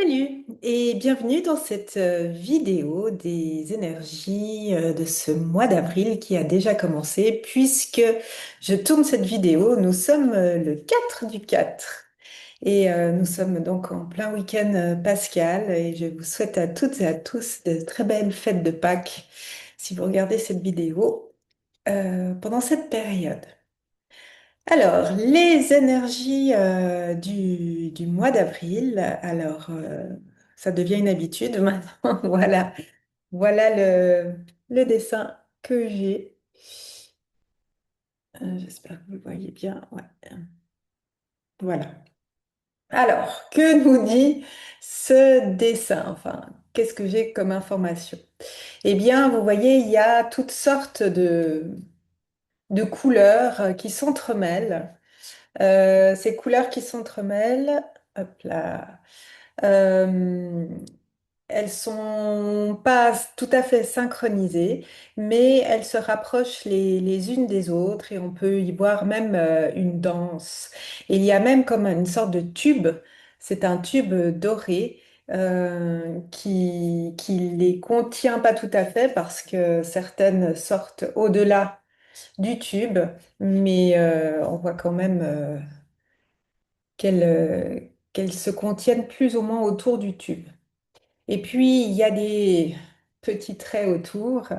Salut et bienvenue dans cette vidéo des énergies de ce mois d'avril qui a déjà commencé. Puisque je tourne cette vidéo, nous sommes le 4 du 4 et nous sommes donc en plein week-end pascal et je vous souhaite à toutes et à tous de très belles fêtes de Pâques si vous regardez cette vidéo pendant cette période. Alors, les énergies du mois d'avril. Alors, ça devient une habitude maintenant. Voilà, voilà le dessin que j'ai. J'espère que vous le voyez bien. Ouais. Voilà. Alors, que nous dit ce dessin? Enfin, qu'est-ce que j'ai comme information? Eh bien, vous voyez, il y a toutes sortes de couleurs qui s'entremêlent. Ces couleurs qui s'entremêlent, hop là, euh, elles sont pas tout à fait synchronisées, mais elles se rapprochent les unes des autres et on peut y voir même une danse. Et il y a même comme une sorte de tube, c'est un tube doré qui les contient pas tout à fait parce que certaines sortent au-delà du tube, mais on voit quand même qu'elles se contiennent plus ou moins autour du tube. Et puis, il y a des petits traits autour,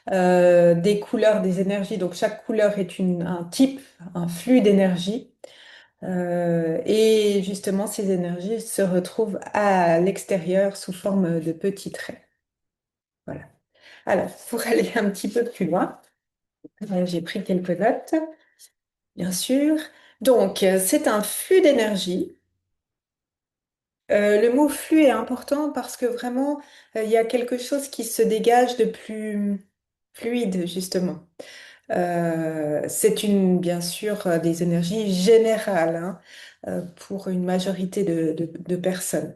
des couleurs, des énergies. Donc, chaque couleur est un type, un flux d'énergie. Et justement, ces énergies se retrouvent à l'extérieur sous forme de petits traits. Voilà. Alors, pour aller un petit peu plus loin, j'ai pris quelques notes, bien sûr. Donc, c'est un flux d'énergie. Le mot flux est important parce que vraiment, il y a quelque chose qui se dégage de plus fluide, justement. C'est bien sûr, des énergies générales hein, pour une majorité de personnes.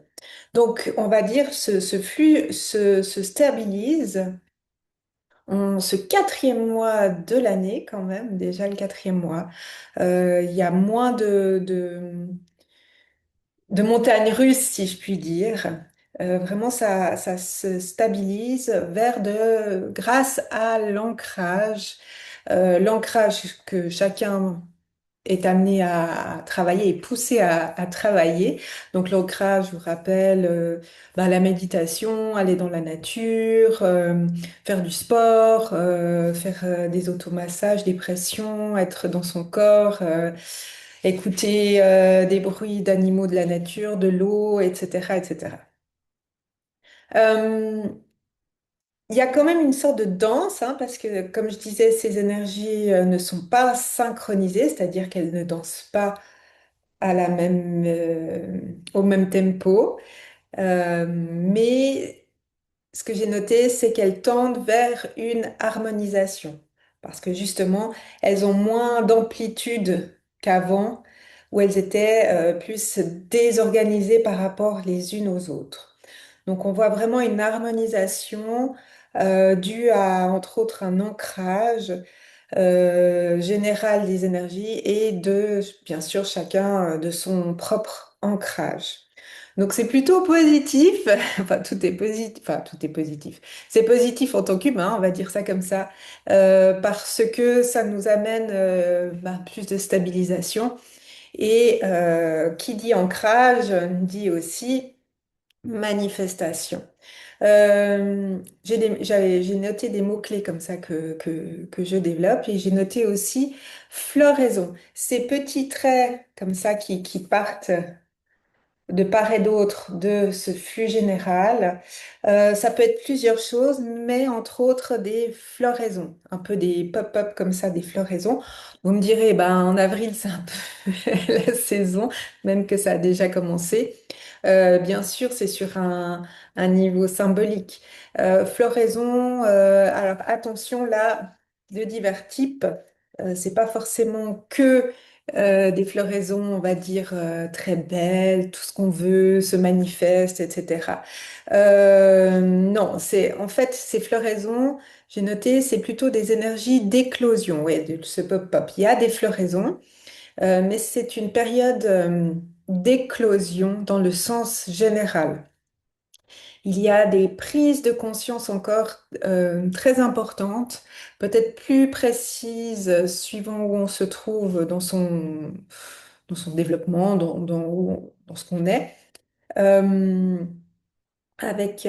Donc, on va dire ce flux se stabilise en ce quatrième mois de l'année, quand même, déjà le quatrième mois. Il y a moins de montagnes russes, si je puis dire. Vraiment, ça se stabilise grâce à l'ancrage, l'ancrage que chacun est amené à travailler et poussé à travailler. Donc l'ancrage, je vous rappelle, la méditation, aller dans la nature, faire du sport, faire des automassages, des pressions, être dans son corps, écouter des bruits d'animaux de la nature, de l'eau, etc., etc. Euh, il y a quand même une sorte de danse, hein, parce que, comme je disais, ces énergies ne sont pas synchronisées, c'est-à-dire qu'elles ne dansent pas au même tempo. Mais ce que j'ai noté, c'est qu'elles tendent vers une harmonisation. Parce que justement, elles ont moins d'amplitude qu'avant, où elles étaient plus désorganisées par rapport les unes aux autres. Donc on voit vraiment une harmonisation due à, entre autres, un ancrage général des énergies et bien sûr, chacun de son propre ancrage. Donc c'est plutôt positif, enfin tout est positif, enfin tout est positif. C'est positif en tant qu'humain, on va dire ça comme ça, parce que ça nous amène plus de stabilisation. Et qui dit ancrage dit aussi manifestation. J'ai noté des mots-clés comme ça que je développe et j'ai noté aussi floraison. Ces petits traits comme ça qui partent de part et d'autre de ce flux général. Ça peut être plusieurs choses, mais entre autres des floraisons, un peu des pop-up comme ça, des floraisons. Vous me direz, ben, en avril, c'est un peu la saison, même que ça a déjà commencé. Bien sûr, c'est sur un niveau symbolique. Floraison, alors attention là, de divers types. C'est pas forcément que des floraisons, on va dire, très belles, tout ce qu'on veut se manifeste, etc. Non, en fait, ces floraisons, j'ai noté, c'est plutôt des énergies d'éclosion, ouais, de ce pop-up. Il y a des floraisons, mais c'est une période d'éclosion dans le sens général. Il y a des prises de conscience encore très importantes, peut-être plus précises suivant où on se trouve dans son développement, dans ce qu'on est. Euh, avec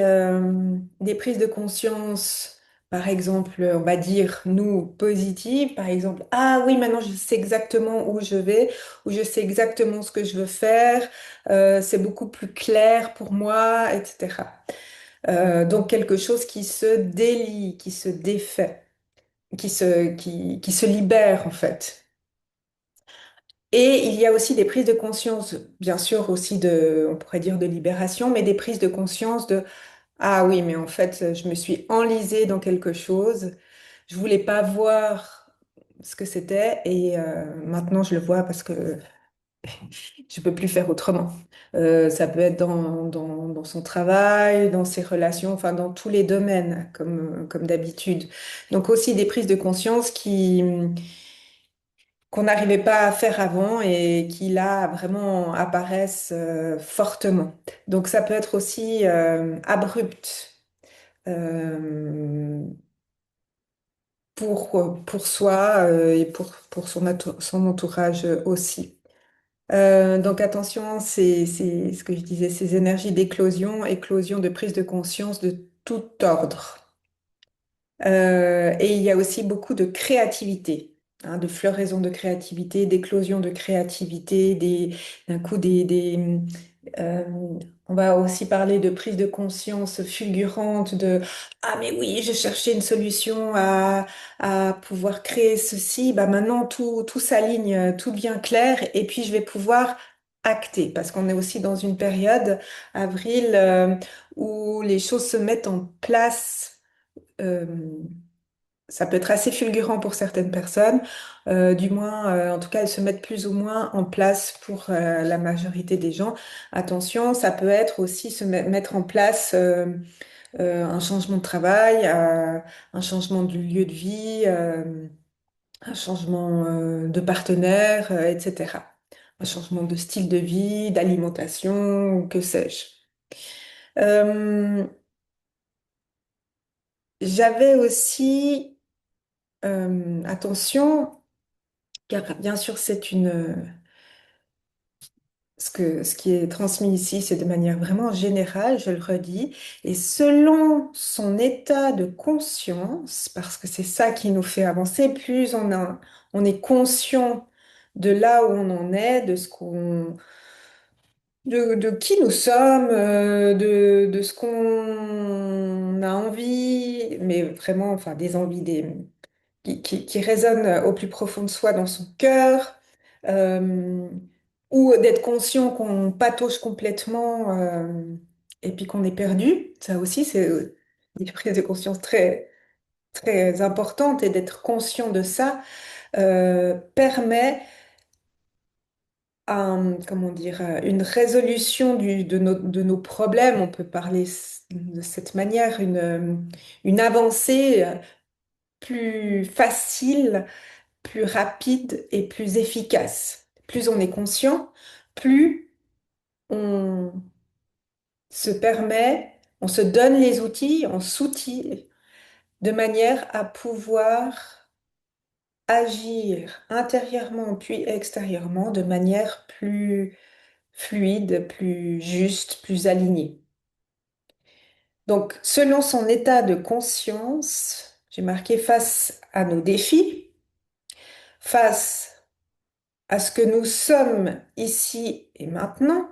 des prises de conscience, par exemple, on va dire, nous, positives, par exemple, ah oui, maintenant je sais exactement où je vais, ou je sais exactement ce que je veux faire, c'est beaucoup plus clair pour moi, etc. Donc quelque chose qui se délie, qui se défait, qui se libère en fait. Et il y a aussi des prises de conscience, bien sûr aussi on pourrait dire de libération, mais des prises de conscience de ah oui, mais en fait, je me suis enlisée dans quelque chose. Je voulais pas voir ce que c'était et maintenant je le vois parce que je peux plus faire autrement. Ça peut être dans son travail, dans ses relations, enfin dans tous les domaines, comme d'habitude. Donc aussi des prises de conscience qu'on n'arrivait pas à faire avant et qui là vraiment apparaissent fortement. Donc ça peut être aussi abrupt. euh, pour soi et pour son entourage aussi. Donc attention, c'est ce que je disais, ces énergies d'éclosion, éclosion de prise de conscience de tout ordre. Et il y a aussi beaucoup de créativité, hein, de floraison de créativité, d'éclosion de créativité, d'un coup euh, on va aussi parler de prise de conscience fulgurante de ah mais oui, je cherchais une solution à pouvoir créer ceci, bah maintenant tout s'aligne, tout devient clair et puis je vais pouvoir acter parce qu'on est aussi dans une période avril où les choses se mettent en place. euh, Ça peut être assez fulgurant pour certaines personnes, du moins, en tout cas, elles se mettent plus ou moins en place pour la majorité des gens. Attention, ça peut être aussi mettre en place un changement de travail, un changement de lieu de vie, un changement de partenaire, etc. Un changement de style de vie, d'alimentation, ou que sais-je. Euh, J'avais aussi, attention, car bien sûr, ce qui est transmis ici, c'est de manière vraiment générale, je le redis, et selon son état de conscience, parce que c'est ça qui nous fait avancer, plus on est conscient de là où on en est, de qui nous sommes, de ce qu'on a envie, mais vraiment, enfin, des envies, qui résonne au plus profond de soi dans son cœur, euh, ou d'être conscient qu'on patauge complètement et puis qu'on est perdu. Ça aussi, c'est une prise de conscience très, très importante et d'être conscient de ça permet comment dire, une résolution de nos problèmes. On peut parler de cette manière, une avancée plus facile, plus rapide et plus efficace. Plus on est conscient, plus on se permet, on se donne les outils, on s'outille de manière à pouvoir agir intérieurement puis extérieurement de manière plus fluide, plus juste, plus alignée. Donc, selon son état de conscience, j'ai marqué face à nos défis, face à ce que nous sommes ici et maintenant.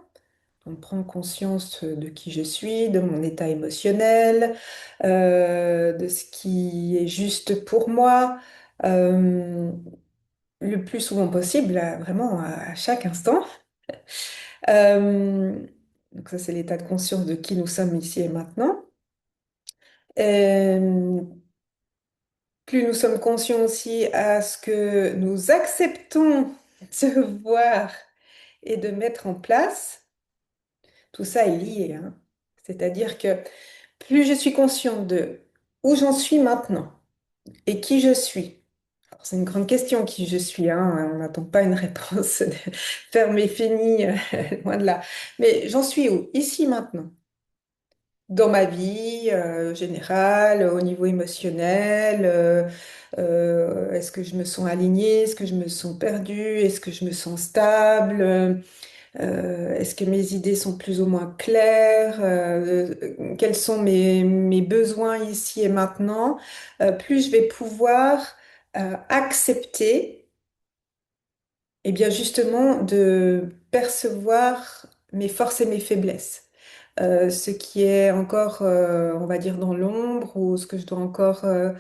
On prend conscience de qui je suis, de mon état émotionnel, de ce qui est juste pour moi, euh, le plus souvent possible, là, vraiment à chaque instant. Euh, donc ça, c'est l'état de conscience de qui nous sommes ici et maintenant. Euh, Plus nous sommes conscients aussi à ce que nous acceptons de voir et de mettre en place. Tout ça est lié, hein. C'est-à-dire que plus je suis consciente de où j'en suis maintenant et qui je suis. Alors, c'est une grande question, qui je suis, hein. On n'attend pas une réponse ferme et finie, loin de là. Mais j'en suis où? Ici, maintenant. dans ma vie générale, au niveau émotionnel. Est-ce que je me sens alignée? Est-ce que je me sens perdue? Est-ce que je me sens stable? Est-ce que mes idées sont plus ou moins claires? Quels sont mes besoins ici et maintenant? Plus je vais pouvoir accepter, et bien justement, de percevoir mes forces et mes faiblesses. Ce qui est encore, on va dire, dans l'ombre, ou ce que je dois encore euh,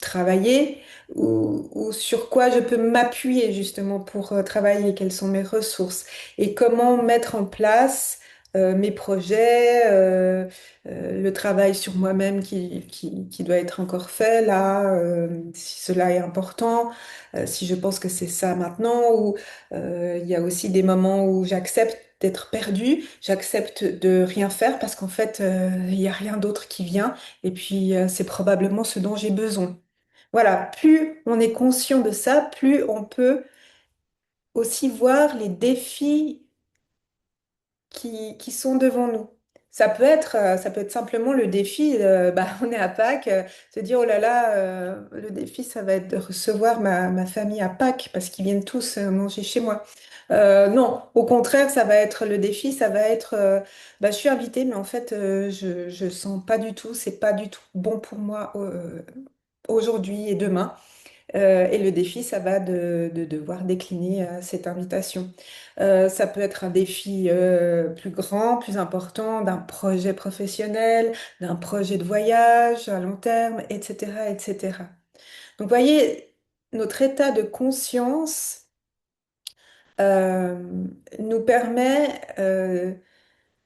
travailler, ou sur quoi je peux m'appuyer justement pour travailler, quelles sont mes ressources, et comment mettre en place mes projets, le travail sur moi-même qui doit être encore fait là, si cela est important, si je pense que c'est ça maintenant, ou il y a aussi des moments où j'accepte d'être perdue, j'accepte de rien faire parce qu'en fait, il n'y a rien d'autre qui vient et puis c'est probablement ce dont j'ai besoin. Voilà, plus on est conscient de ça, plus on peut aussi voir les défis qui sont devant nous. Ça peut être simplement le défi, bah, on est à Pâques, se dire, oh là là, le défi, ça va être de recevoir ma famille à Pâques parce qu'ils viennent tous manger chez moi. Non, au contraire, ça va être le défi, ça va être, bah, je suis invitée, mais en fait, je sens pas du tout, c'est pas du tout bon pour moi aujourd'hui et demain. Et le défi, ça va de devoir décliner cette invitation. Ça peut être un défi plus grand, plus important, d'un projet professionnel, d'un projet de voyage à long terme, etc., etc. Donc, vous voyez, notre état de conscience euh, nous permet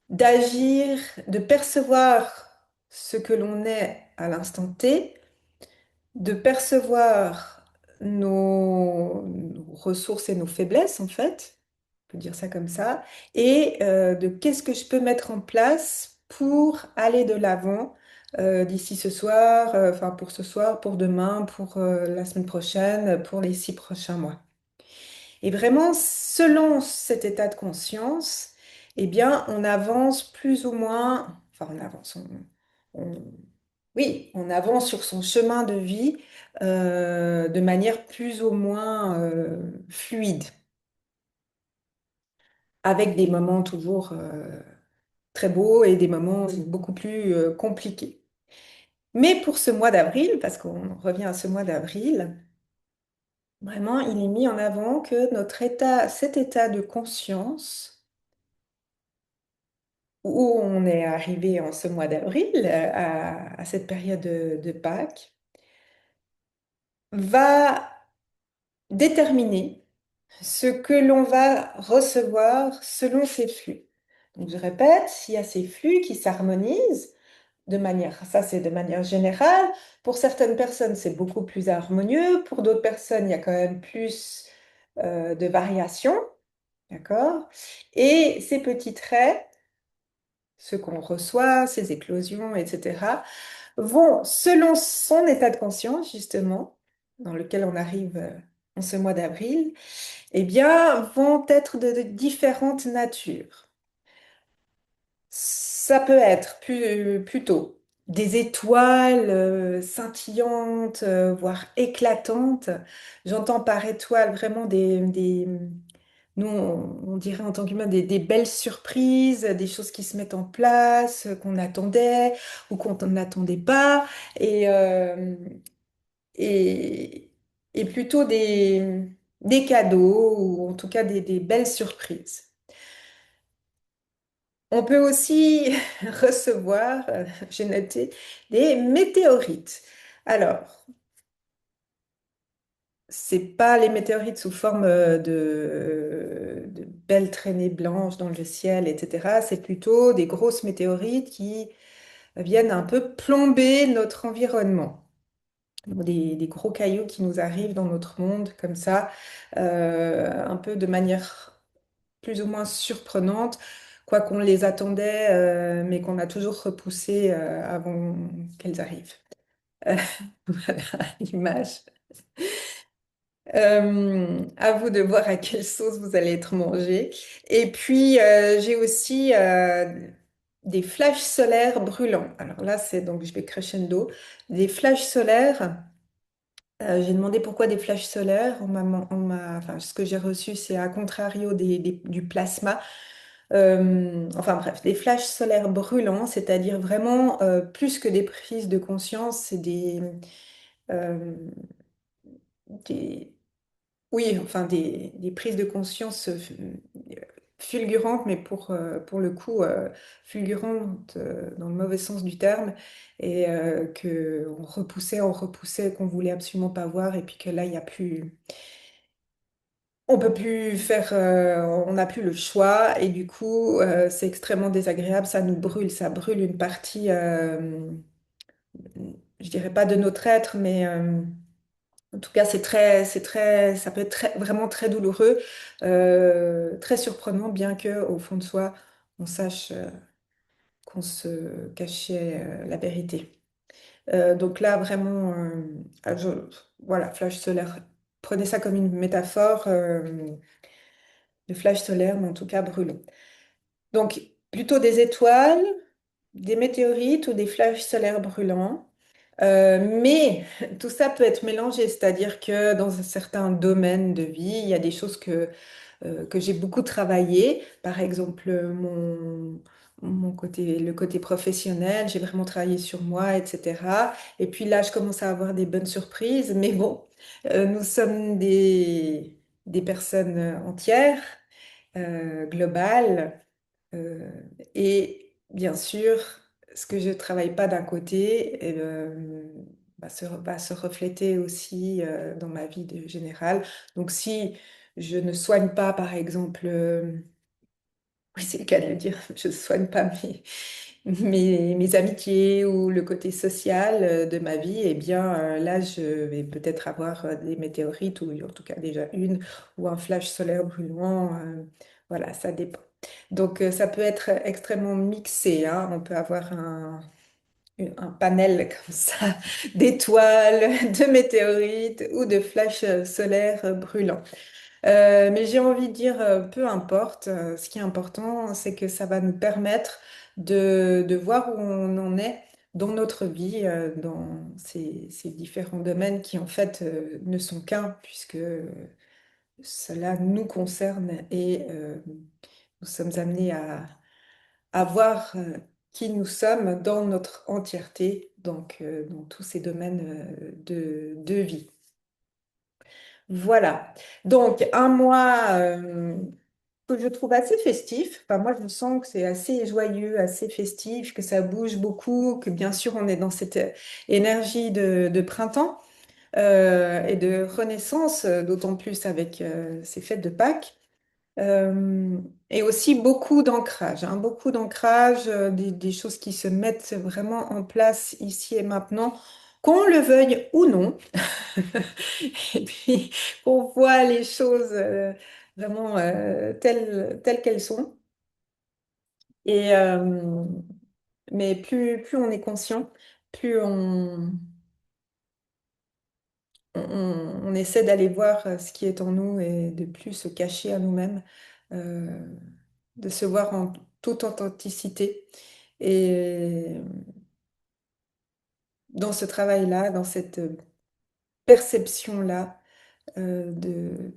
d'agir, de percevoir ce que l'on est à l'instant T, de percevoir nos ressources et nos faiblesses, en fait, on peut dire ça comme ça, et de qu'est-ce que je peux mettre en place pour aller de l'avant d'ici ce soir, enfin pour ce soir, pour demain, pour la semaine prochaine, pour les 6 prochains mois. Et vraiment, selon cet état de conscience, eh bien, on avance plus ou moins, enfin, on avance, on- oui, on avance sur son chemin de vie de manière plus ou moins fluide, avec des moments toujours très beaux et des moments beaucoup plus compliqués. Mais pour ce mois d'avril, parce qu'on revient à ce mois d'avril, vraiment, il est mis en avant que notre état, cet état de conscience, où on est arrivé en ce mois d'avril, à cette période de Pâques, va déterminer ce que l'on va recevoir selon ces flux. Donc, je répète, il y a ces flux qui s'harmonisent de manière, ça c'est de manière générale. Pour certaines personnes, c'est beaucoup plus harmonieux. Pour d'autres personnes, il y a quand même plus de variations, d'accord? Et ces petits traits, ce qu'on reçoit, ces éclosions, etc., vont, selon son état de conscience, justement, dans lequel on arrive en ce mois d'avril, eh bien, vont être de différentes natures. Ça peut être plutôt des étoiles scintillantes, voire éclatantes. J'entends par étoile vraiment nous, on dirait en tant qu'humain des belles surprises, des choses qui se mettent en place, qu'on attendait ou qu'on n'attendait pas, et, euh, et, et plutôt des cadeaux ou en tout cas des belles surprises. On peut aussi recevoir, j'ai noté, des météorites. Alors, c'est pas les météorites sous forme de belles traînées blanches dans le ciel, etc. C'est plutôt des grosses météorites qui viennent un peu plomber notre environnement. Des gros cailloux qui nous arrivent dans notre monde comme ça, un peu de manière plus ou moins surprenante, quoi qu'on les attendait, mais qu'on a toujours repoussé avant qu'elles arrivent. Euh, voilà l'image. À vous de voir à quelle sauce vous allez être mangé. Et puis, j'ai aussi des flashs solaires brûlants. Alors là, c'est donc, je vais crescendo, des flashs solaires. J'ai demandé pourquoi des flashs solaires. Enfin, ce que j'ai reçu, c'est à contrario du plasma. Enfin bref, des flashs solaires brûlants, c'est-à-dire vraiment plus que des prises de conscience, c'est euh, des, oui, enfin des prises de conscience fulgurantes, mais pour le coup fulgurantes dans le mauvais sens du terme, et que on repoussait, qu'on voulait absolument pas voir, et puis que là, il y a plus, on peut plus faire, on n'a plus le choix, et du coup, c'est extrêmement désagréable, ça nous brûle, ça brûle une partie, je dirais pas de notre être, mais en tout cas, ça peut être vraiment très douloureux, très surprenant, bien que au fond de soi, on sache qu'on se cachait la vérité. Donc là, vraiment, voilà, flash solaire. Prenez ça comme une métaphore de flash solaire, mais en tout cas brûlant. Donc, plutôt des étoiles, des météorites ou des flashs solaires brûlants. Mais tout ça peut être mélangé, c'est-à-dire que dans un certain domaine de vie, il y a des choses que j'ai beaucoup travaillé. Par exemple, le côté professionnel, j'ai vraiment travaillé sur moi, etc. Et puis là, je commence à avoir des bonnes surprises. Mais bon, nous sommes des personnes entières, globales. Euh, et bien sûr, ce que je ne travaille pas d'un côté va se refléter aussi dans ma vie de générale. Donc si je ne soigne pas, par exemple, oui, c'est le cas de le dire, je ne soigne pas mes amitiés ou le côté social de ma vie, eh bien là, je vais peut-être avoir des météorites, ou en tout cas déjà une, ou un flash solaire brûlant. Voilà, ça dépend. Donc ça peut être extrêmement mixé, hein. On peut avoir un panel comme ça d'étoiles, de météorites ou de flashs solaires brûlants. Mais j'ai envie de dire, peu importe, ce qui est important, c'est que ça va nous permettre de voir où on en est dans notre vie, dans ces différents domaines qui en fait ne sont qu'un, puisque cela nous concerne et nous sommes amenés à voir qui nous sommes dans notre entièreté, donc dans tous ces domaines de vie. Voilà. Donc, un mois que je trouve assez festif. Enfin, moi, je sens que c'est assez joyeux, assez festif, que ça bouge beaucoup, que bien sûr, on est dans cette énergie de printemps et de renaissance, d'autant plus avec ces fêtes de Pâques. Et aussi beaucoup d'ancrage, des choses qui se mettent vraiment en place ici et maintenant, qu'on le veuille ou non. Et puis, on voit les choses vraiment telles qu'elles sont. Et, mais plus on est conscient, plus on essaie d'aller voir ce qui est en nous et de plus se cacher à nous-mêmes, euh, de se voir en toute authenticité. Et dans ce travail-là, dans cette perception-là, de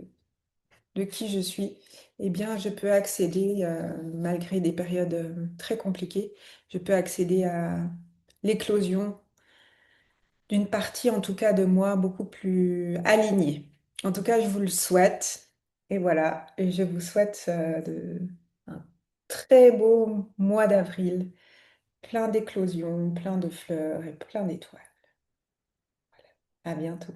qui je suis, eh bien, je peux accéder, malgré des périodes très compliquées, je peux accéder à l'éclosion d'une partie, en tout cas de moi, beaucoup plus alignée. En tout cas, je vous le souhaite. Et voilà, et je vous souhaite un très beau mois d'avril, plein d'éclosions, plein de fleurs et plein d'étoiles. À bientôt.